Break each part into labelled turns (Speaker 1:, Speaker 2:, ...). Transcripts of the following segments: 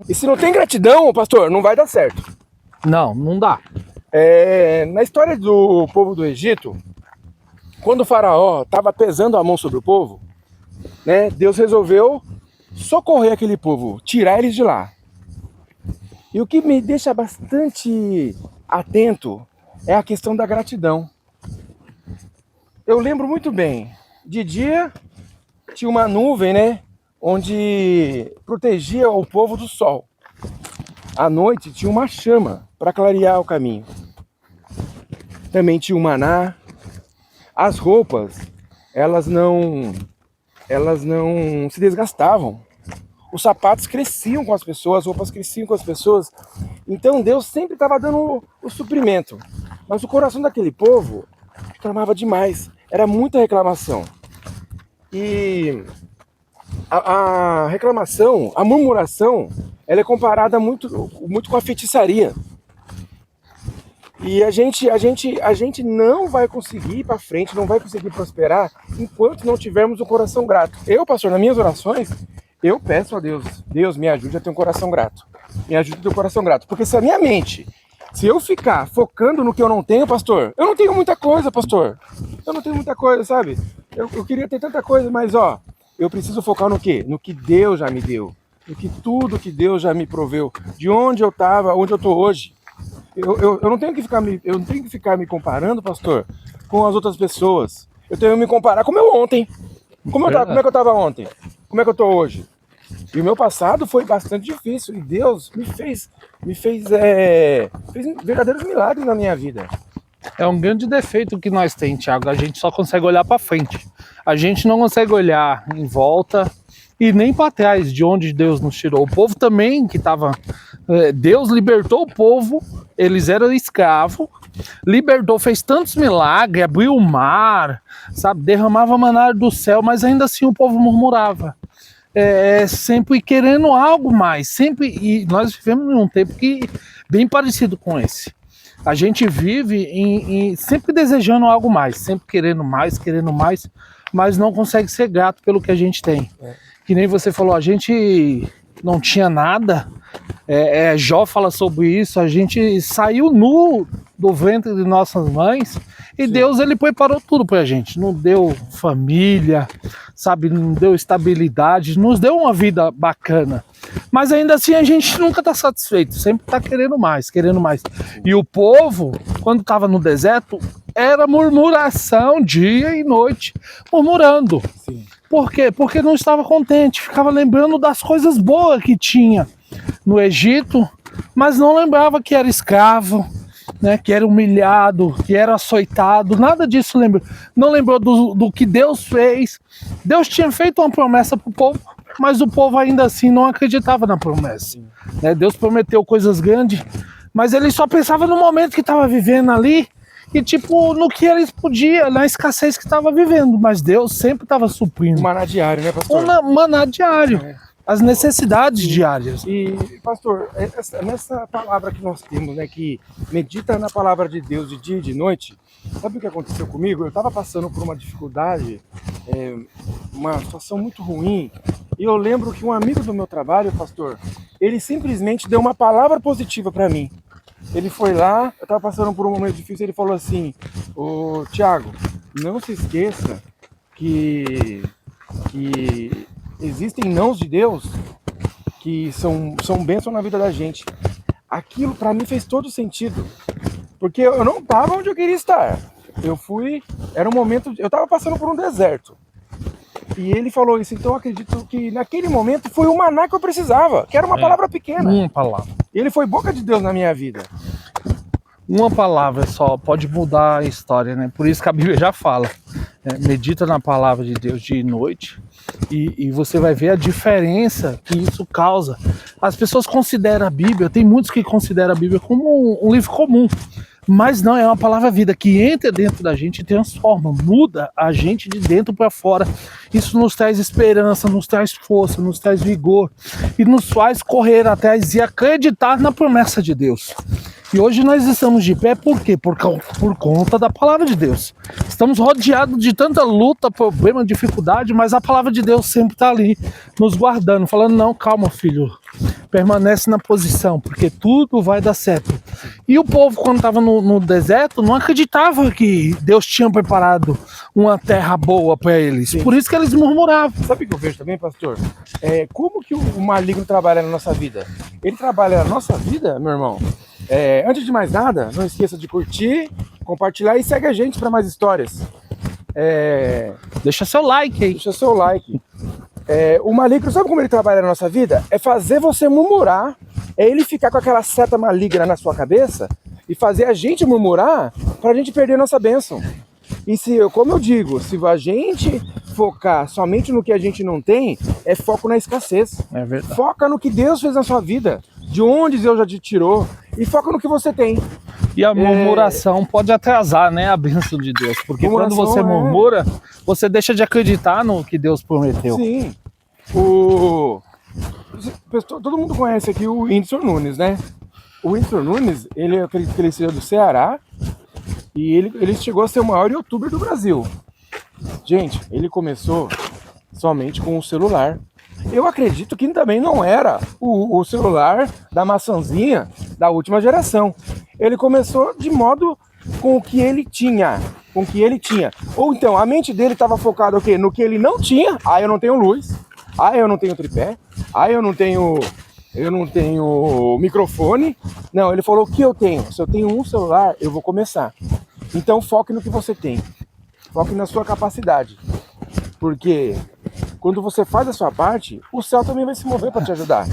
Speaker 1: E se não tem gratidão, pastor, não vai dar certo.
Speaker 2: Não dá.
Speaker 1: Na história do povo do Egito, quando o faraó estava pesando a mão sobre o povo, né, Deus resolveu socorrer aquele povo, tirar eles de lá. E o que me deixa bastante atento é a questão da gratidão. Eu lembro muito bem, de dia tinha uma nuvem, né, onde protegia o povo do sol. À noite tinha uma chama para clarear o caminho. Também tinha o maná. As roupas, elas não se desgastavam. Os sapatos cresciam com as pessoas, as roupas cresciam com as pessoas. Então Deus sempre estava dando o suprimento. Mas o coração daquele povo reclamava demais. Era muita reclamação. E a reclamação, a murmuração, ela é comparada muito com a feitiçaria. E a gente não vai conseguir ir para frente, não vai conseguir prosperar enquanto não tivermos um coração grato. Eu, pastor, nas minhas orações, eu peço a Deus, Deus me ajude a ter um coração grato. Me ajude a ter um coração grato. Porque se a minha mente, se eu ficar focando no que eu não tenho, pastor, eu não tenho muita coisa, pastor. Eu não tenho muita coisa, sabe? Eu queria ter tanta coisa, mas eu preciso focar no quê? No que Deus já me deu. No que tudo que Deus já me proveu. De onde eu estava, onde eu estou hoje. Eu não tenho que ficar me comparando, pastor, com as outras pessoas. Eu tenho que me comparar como eu ontem. Como é que eu estava ontem? Como é que eu estou hoje? E o meu passado foi bastante difícil. E Deus fez verdadeiros milagres na minha vida.
Speaker 2: É um grande defeito que nós temos, Thiago. A gente só consegue olhar para frente. A gente não consegue olhar em volta e nem para trás de onde Deus nos tirou. O povo também que estava... Deus libertou o povo, eles eram escravos, libertou, fez tantos milagres, abriu o mar, sabe, derramava maná do céu, mas ainda assim o povo murmurava. Sempre querendo algo mais, sempre, e nós vivemos em um tempo bem parecido com esse. A gente vive sempre desejando algo mais, sempre querendo mais, mas não consegue ser grato pelo que a gente tem. Que nem você falou, a gente não tinha nada. Jó fala sobre isso, a gente saiu nu do ventre de nossas mães e sim, Deus ele preparou tudo pra gente, não deu família, sabe, não deu estabilidade, nos deu uma vida bacana, mas ainda assim a gente nunca tá satisfeito, sempre tá querendo mais. E o povo, quando tava no deserto, era murmuração dia e noite, murmurando. Sim. Por quê? Porque não estava contente, ficava lembrando das coisas boas que tinha no Egito, mas não lembrava que era escravo, né, que era humilhado, que era açoitado, nada disso lembrou. Não lembrou do que Deus fez. Deus tinha feito uma promessa para o povo, mas o povo ainda assim não acreditava na promessa. Né? Deus prometeu coisas grandes, mas ele só pensava no momento que estava vivendo ali, e tipo, no que eles podiam, na escassez que estava vivendo, mas Deus sempre estava suprindo.
Speaker 1: Um maná diário, né, pastor?
Speaker 2: Um maná diário. As necessidades diárias.
Speaker 1: E, pastor, nessa palavra que nós temos, né, que medita na palavra de Deus de dia e de noite, sabe o que aconteceu comigo? Eu estava passando por uma dificuldade, uma situação muito ruim, e eu lembro que um amigo do meu trabalho, pastor, ele simplesmente deu uma palavra positiva para mim. Ele foi lá, eu estava passando por um momento difícil, ele falou assim: ô Thiago, não se esqueça que existem nãos de Deus que são bênçãos na vida da gente. Aquilo para mim fez todo sentido, porque eu não estava onde eu queria estar. Era um momento, eu estava passando por um deserto. E ele falou isso, então eu acredito que naquele momento foi o maná que eu precisava, que era uma palavra pequena.
Speaker 2: Uma palavra.
Speaker 1: E ele foi boca de Deus na minha vida.
Speaker 2: Uma palavra só pode mudar a história, né? Por isso que a Bíblia já fala. Medita na palavra de Deus dia e noite e você vai ver a diferença que isso causa. As pessoas consideram a Bíblia, tem muitos que consideram a Bíblia como um livro comum, mas não, é uma palavra vida que entra dentro da gente e transforma, muda a gente de dentro para fora. Isso nos traz esperança, nos traz força, nos traz vigor e nos faz correr atrás e acreditar na promessa de Deus. E hoje nós estamos de pé por quê? Por conta da palavra de Deus. Estamos rodeados de tanta luta, problema, dificuldade, mas a palavra de Deus sempre está ali, nos guardando, falando, não, calma, filho, permanece na posição, porque tudo vai dar certo. E o povo, quando estava no deserto, não acreditava que Deus tinha preparado uma terra boa para eles.
Speaker 1: Sim.
Speaker 2: Por isso que eles murmuravam.
Speaker 1: Sabe o que eu vejo também, pastor? Como que o maligno trabalha na nossa vida? Ele trabalha na nossa vida, meu irmão. Antes de mais nada, não esqueça de curtir, compartilhar e segue a gente para mais histórias.
Speaker 2: Deixa seu like aí.
Speaker 1: Deixa seu like. O maligno, sabe como ele trabalha na nossa vida? É fazer você murmurar, é ele ficar com aquela seta maligna na sua cabeça e fazer a gente murmurar para a gente perder a nossa bênção. E como eu digo, se a gente focar somente no que a gente não tem, é foco na escassez.
Speaker 2: É verdade.
Speaker 1: Foca no que Deus fez na sua vida, de onde Deus já te tirou, e foca no que você tem.
Speaker 2: E a murmuração pode atrasar, né, a bênção de Deus. Porque quando você murmura, você deixa de acreditar no que Deus prometeu.
Speaker 1: Sim. Todo mundo conhece aqui o Whindersson Nunes, né? O Whindersson Nunes, eu acredito que ele seja do Ceará, e ele chegou a ser o maior youtuber do Brasil. Gente, ele começou somente com o celular. Eu acredito que também não era o celular da maçãzinha da última geração. Ele começou de modo com o que ele tinha. Ou então, a mente dele estava focada o quê? No que ele não tinha. Eu não tenho luz. Eu não tenho tripé. Eu não tenho microfone. Não, ele falou, o que eu tenho? Se eu tenho um celular, eu vou começar. Então foque no que você tem. Foque na sua capacidade. Porque quando você faz a sua parte, o céu também vai se mover para te ajudar.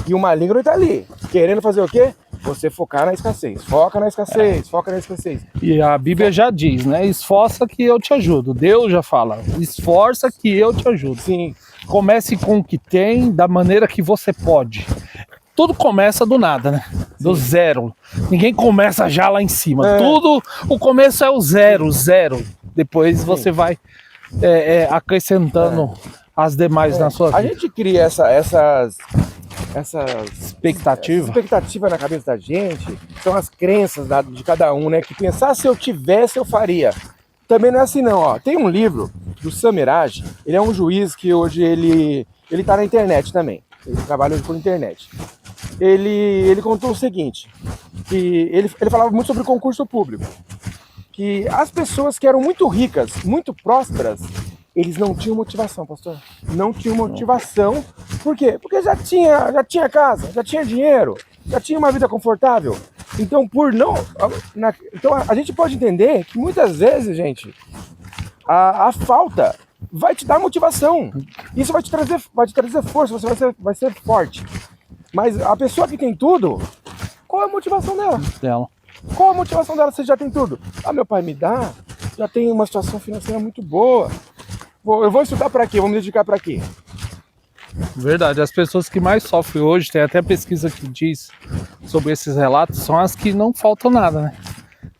Speaker 1: E o maligno está ali, querendo fazer o quê? Você focar na escassez. Foca na escassez.
Speaker 2: E a Bíblia já diz, né? Esforça que eu te ajudo. Deus já fala, esforça que eu te ajudo.
Speaker 1: Sim.
Speaker 2: Comece com o que tem, da maneira que você pode. Tudo começa do nada, né? Do zero. Ninguém começa já lá em cima. Tudo, o começo é o zero. Depois você vai acrescentando as demais na sua vida.
Speaker 1: A gente cria essas
Speaker 2: expectativa
Speaker 1: na cabeça da gente, são as crenças de cada um, né? Que pensar, se eu tivesse, eu faria. Também não é assim não, ó. Tem um livro do Samiraj, ele é um juiz que hoje ele tá na internet também. Ele trabalha hoje por internet. Ele contou o seguinte, que ele falava muito sobre concurso público. Que as pessoas que eram muito ricas, muito prósperas, eles não tinham motivação, pastor. Não tinham motivação. Por quê? Porque já tinha casa, já tinha dinheiro, já tinha uma vida confortável. Então, então a gente pode entender que muitas vezes, gente, a falta vai te dar motivação. Isso vai te trazer força, você vai ser forte. Mas a pessoa que tem tudo, qual é a motivação dela? Qual a motivação dela se já tem tudo? Meu pai me dá, já tem uma situação financeira muito boa. Eu vou estudar para quê? Vou me dedicar para quê?
Speaker 2: Verdade, as pessoas que mais sofrem hoje, tem até pesquisa que diz sobre esses relatos, são as que não faltam nada, né?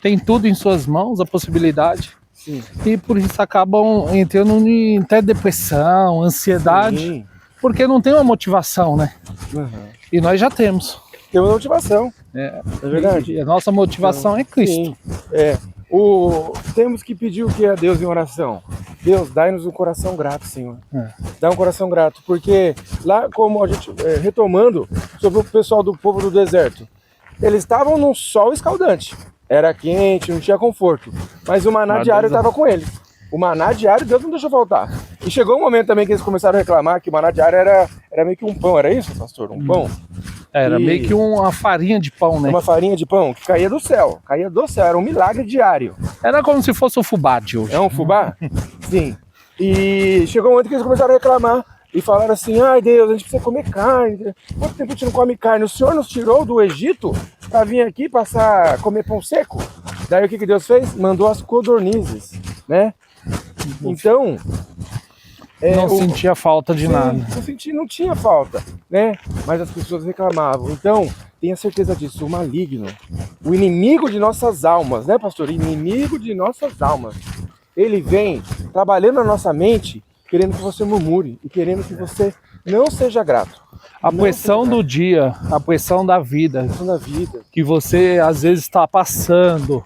Speaker 2: Tem tudo em suas mãos, a possibilidade.
Speaker 1: Sim.
Speaker 2: E por isso acabam entrando em até depressão, ansiedade.
Speaker 1: Sim.
Speaker 2: Porque não tem uma motivação, né?
Speaker 1: Uhum.
Speaker 2: E nós já temos.
Speaker 1: Temos motivação.
Speaker 2: É
Speaker 1: verdade.
Speaker 2: E a nossa motivação é Cristo.
Speaker 1: Sim. Temos que pedir o que a Deus em oração? Deus, dai-nos um coração grato, Senhor. Dá um coração grato, porque lá, como a gente, retomando sobre o pessoal do povo do deserto, eles estavam num sol escaldante, era quente, não tinha conforto, mas o maná diário estava com eles. O maná diário, Deus não deixou faltar. E chegou um momento também que eles começaram a reclamar que o maná diário era meio que um pão, era isso, pastor? Um pão?
Speaker 2: Era meio que uma farinha de pão, né?
Speaker 1: Uma farinha de pão que caía do céu, era um milagre diário.
Speaker 2: Era como se fosse o fubá de hoje.
Speaker 1: É um fubá? Sim. E chegou um momento que eles começaram a reclamar e falaram assim, ai Deus, a gente precisa comer carne. Quanto tempo a gente não come carne? O Senhor nos tirou do Egito para vir aqui comer pão seco? Daí o que Deus fez? Mandou as codornizes, né? Então...
Speaker 2: não sentia falta de nada.
Speaker 1: Não tinha falta, né? Mas as pessoas reclamavam. Então, tenha certeza disso, o maligno, o inimigo de nossas almas, né, pastor? Inimigo de nossas almas. Ele vem trabalhando na nossa mente, querendo que você murmure e querendo que você Não seja grato.
Speaker 2: A
Speaker 1: Não
Speaker 2: pressão
Speaker 1: seja
Speaker 2: do dia, a pressão da vida,
Speaker 1: grato na vida.
Speaker 2: que você às vezes está passando,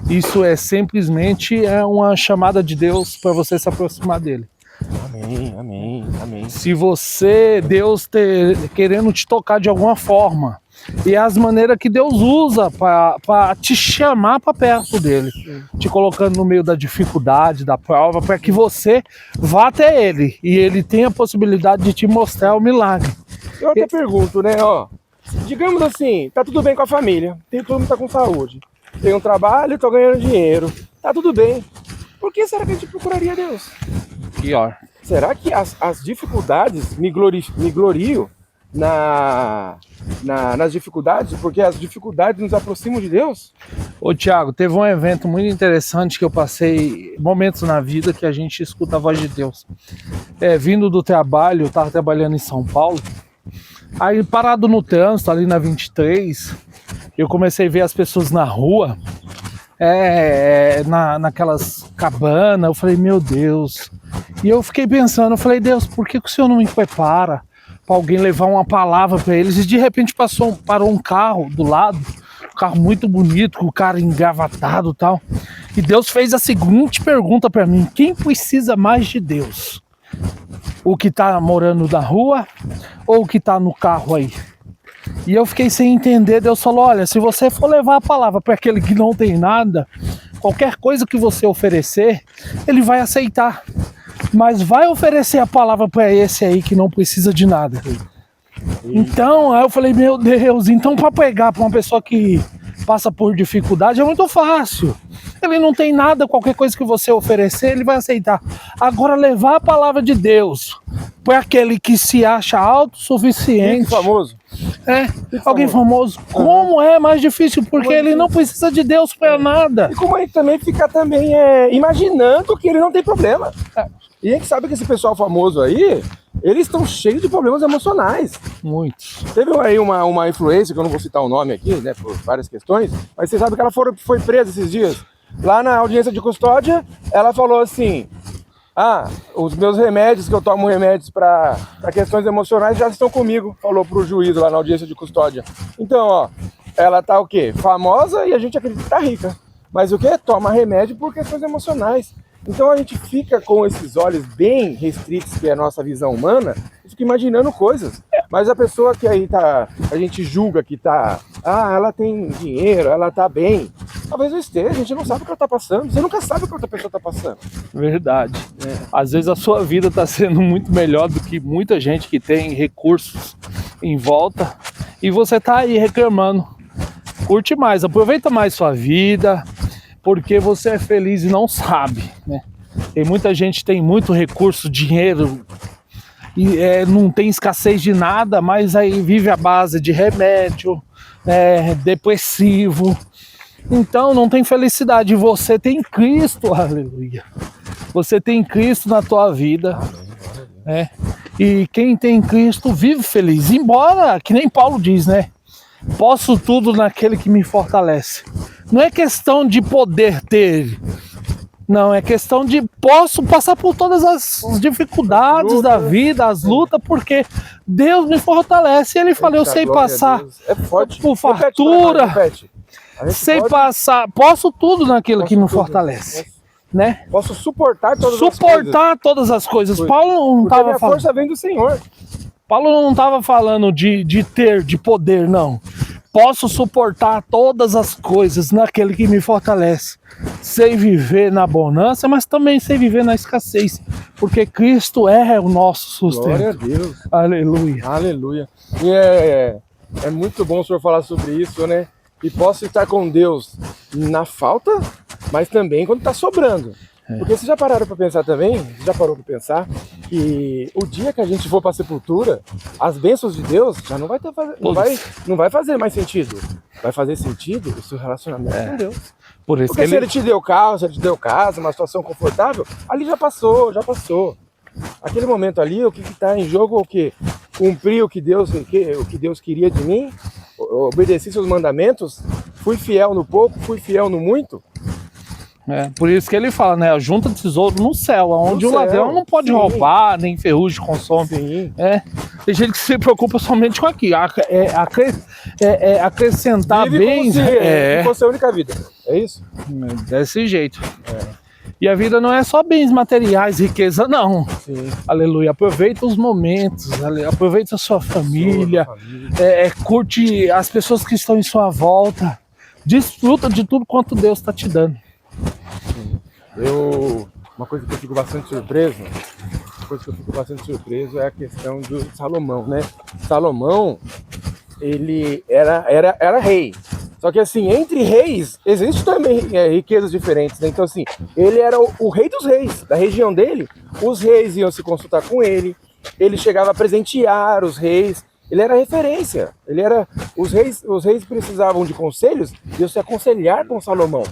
Speaker 2: isso é simplesmente uma chamada de Deus para você se aproximar dele.
Speaker 1: Amém, amém, amém.
Speaker 2: Se você, Deus querendo te tocar de alguma forma, e as maneiras que Deus usa para te chamar para perto dele, te colocando no meio da dificuldade, da prova, para que você vá até ele e ele tenha a possibilidade de te mostrar o milagre.
Speaker 1: Eu até pergunto, né, ó, digamos assim, tá tudo bem com a família, todo mundo tá com saúde, tem um trabalho, tô ganhando dinheiro, tá tudo bem. Por que será que a gente procuraria Deus?
Speaker 2: Pior.
Speaker 1: Será que as dificuldades me gloriam nas dificuldades, porque as dificuldades nos aproximam de Deus?
Speaker 2: Ô Thiago, teve um evento muito interessante que eu passei, momentos na vida que a gente escuta a voz de Deus. Vindo do trabalho, eu estava trabalhando em São Paulo, aí parado no trânsito, ali na 23, eu comecei a ver as pessoas na rua, naquelas cabanas, eu falei, meu Deus. E eu fiquei pensando, eu falei, Deus, por que o Senhor não me prepara para alguém levar uma palavra para eles? E de repente parou um carro do lado, um carro muito bonito, com o cara engravatado e tal. E Deus fez a seguinte pergunta para mim: quem precisa mais de Deus? O que tá morando na rua ou o que tá no carro aí? E eu fiquei sem entender. Deus falou, olha, se você for levar a palavra para aquele que não tem nada, qualquer coisa que você oferecer, ele vai aceitar. Mas vai oferecer a palavra para esse aí que não precisa de nada. Então, aí eu falei, meu Deus, então para pregar para uma pessoa que passa por dificuldade é muito fácil. Ele não tem nada, qualquer coisa que você oferecer, ele vai aceitar. Agora, levar a palavra de Deus para aquele que se acha autossuficiente.
Speaker 1: Famoso.
Speaker 2: Alguém famoso. Como é mais difícil, porque ele não precisa de Deus para nada.
Speaker 1: E como a gente também fica também imaginando que ele não tem problema. E a gente sabe que esse pessoal famoso aí, eles estão cheios de problemas emocionais.
Speaker 2: Muitos.
Speaker 1: Teve aí uma influência, que eu não vou citar o nome aqui, né, por várias questões, mas você sabe que ela foi presa esses dias. Lá na audiência de custódia, ela falou assim, os meus remédios, que eu tomo remédios para questões emocionais, já estão comigo, falou pro juiz lá na audiência de custódia. Então, ó, ela tá o quê? Famosa e a gente acredita que tá rica. Mas o quê? Toma remédio por questões emocionais. Então a gente fica com esses olhos bem restritos, que é a nossa visão humana, e fica imaginando coisas. Mas a pessoa que aí a gente julga que ela tem dinheiro, ela tá bem. Talvez não esteja, a gente não sabe o que ela tá passando. Você nunca sabe o que outra pessoa tá passando.
Speaker 2: Verdade. Às vezes a sua vida tá sendo muito melhor do que muita gente que tem recursos em volta. E você tá aí reclamando. Curte mais, aproveita mais sua vida, porque você é feliz e não sabe, né? Tem muita gente que tem muito recurso, dinheiro, e não tem escassez de nada, mas aí vive à base de remédio, depressivo. Então não tem felicidade. Você tem Cristo, aleluia. Você tem Cristo na tua vida, né? E quem tem Cristo vive feliz. Embora, que nem Paulo diz, né? Posso tudo naquele que me fortalece. Não é questão de poder ter, não, é questão de posso passar por todas as dificuldades da vida, as lutas, porque Deus me fortalece. E ele fala, eu sei passar por fartura, sei passar, posso tudo naquilo que me fortalece, né?
Speaker 1: Posso suportar todas as coisas.
Speaker 2: Paulo não estava falando.
Speaker 1: A força vem do Senhor.
Speaker 2: Paulo não estava falando de ter, de poder, não. Posso suportar todas as coisas naquele que me fortalece. Sei viver na bonança, mas também sei viver na escassez. Porque Cristo é o nosso sustento.
Speaker 1: Glória a Deus.
Speaker 2: Aleluia.
Speaker 1: Aleluia. E é muito bom o senhor falar sobre isso, né? E posso estar com Deus na falta, mas também quando está sobrando. Porque vocês já pararam para pensar também? Já parou para pensar que o dia que a gente for para a sepultura, as bênçãos de Deus já não vai fazer mais sentido. Vai fazer sentido o seu relacionamento com Deus.
Speaker 2: Porque
Speaker 1: se ele te deu carro, se ele te deu casa, uma situação confortável, ali já passou. Aquele momento ali, o que está em jogo é o quê? Cumprir o que Deus queria de mim, obedeci seus mandamentos, fui fiel no pouco, fui fiel no muito.
Speaker 2: Por isso que ele fala, né? Junta tesouro no céu, onde
Speaker 1: No
Speaker 2: o ladrão
Speaker 1: céu,
Speaker 2: não pode
Speaker 1: sim.
Speaker 2: roubar, nem ferrugem consome.
Speaker 1: Sim.
Speaker 2: Tem gente que se preocupa somente com aqui, acrescentar
Speaker 1: Vive
Speaker 2: bens.
Speaker 1: como se fosse a única vida. É isso?
Speaker 2: Desse jeito. E a vida não é só bens materiais, riqueza, não.
Speaker 1: Sim.
Speaker 2: Aleluia. Aproveita os momentos, aproveita a sua família, curte as pessoas que estão em sua volta. Desfruta de tudo quanto Deus está te dando.
Speaker 1: Uma coisa que eu fico bastante surpreso é a questão do Salomão, né? Salomão, ele era rei. Só que assim, entre reis, existem também riquezas diferentes, né? Então assim, ele era o rei dos reis, da região dele. Os reis iam se consultar com ele chegava a presentear os reis, ele era referência. Os reis precisavam de conselhos e iam se aconselhar com Salomão.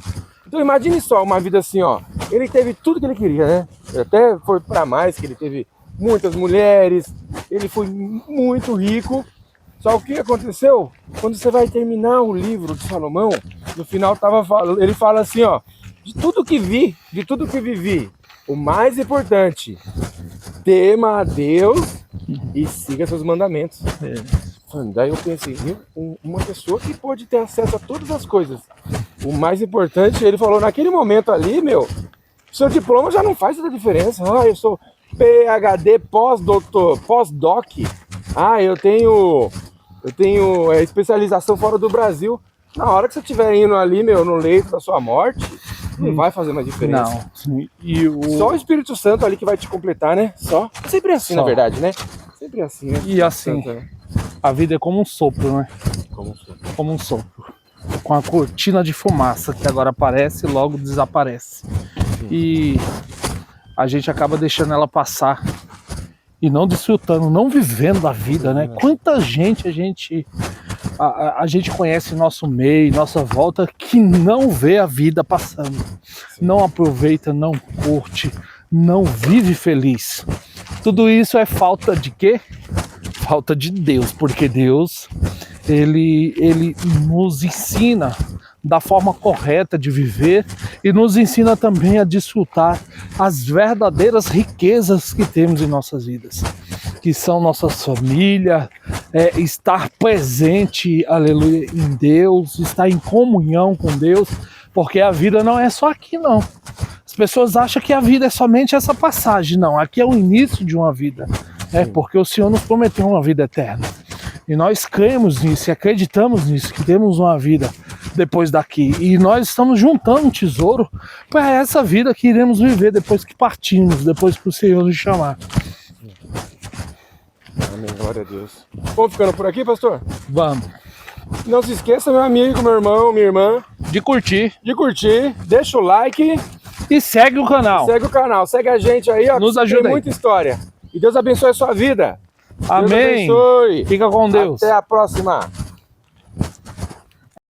Speaker 1: Então imagine só uma vida assim, ó. Ele teve tudo que ele queria, né? Até foi para mais, que ele teve muitas mulheres, ele foi muito rico. Só o que aconteceu? Quando você vai terminar o livro de Salomão, no final ele fala assim, ó: de tudo que vi, de tudo que vivi, o mais importante, tema a Deus e siga seus mandamentos. Daí eu pensei, uma pessoa que pode ter acesso a todas as coisas, o mais importante, ele falou naquele momento ali, seu diploma já não faz tanta diferença. Eu sou PhD, pós-doutor, pós-doc. Eu tenho especialização fora do Brasil. Na hora que você estiver indo ali, no leito da sua morte, não vai fazer mais diferença.
Speaker 2: Não.
Speaker 1: Só o Espírito Santo ali que vai te completar, né? Só. Sempre assim, na verdade, né? Sempre assim, né?
Speaker 2: E assim,
Speaker 1: Santo, né?
Speaker 2: a vida é como um sopro, né?
Speaker 1: Como um sopro.
Speaker 2: Com a cortina de fumaça que agora aparece e logo desaparece. E a gente acaba deixando ela passar e não desfrutando, não vivendo a vida, né? Quanta gente a gente conhece em nosso meio, nossa volta, que não vê a vida passando, não aproveita, não curte, não vive feliz. Tudo isso é falta de quê? Falta de Deus, porque Deus, ele nos ensina da forma correta de viver e nos ensina também a desfrutar as verdadeiras riquezas que temos em nossas vidas, que são nossas famílias, estar presente, aleluia, em Deus, estar em comunhão com Deus, porque a vida não é só aqui, não. As pessoas acham que a vida é somente essa passagem. Não, aqui é o início de uma vida, porque o Senhor nos prometeu uma vida eterna. E nós cremos nisso e acreditamos nisso, que temos uma vida depois daqui. E nós estamos juntando um tesouro para essa vida que iremos viver depois que partimos, depois que o Senhor nos chamar.
Speaker 1: Amém, glória a Deus. Vamos ficando por aqui, pastor?
Speaker 2: Vamos.
Speaker 1: Não se esqueça, meu amigo, meu irmão, minha irmã,
Speaker 2: De curtir.
Speaker 1: deixa o like,
Speaker 2: E segue o canal.
Speaker 1: segue o canal, segue a gente aí, ó.
Speaker 2: Nos ajuda
Speaker 1: tem
Speaker 2: aí.
Speaker 1: muita história. E Deus abençoe a sua vida.
Speaker 2: Amém.
Speaker 1: Deus abençoe.
Speaker 2: Fica com Deus.
Speaker 1: Até a próxima.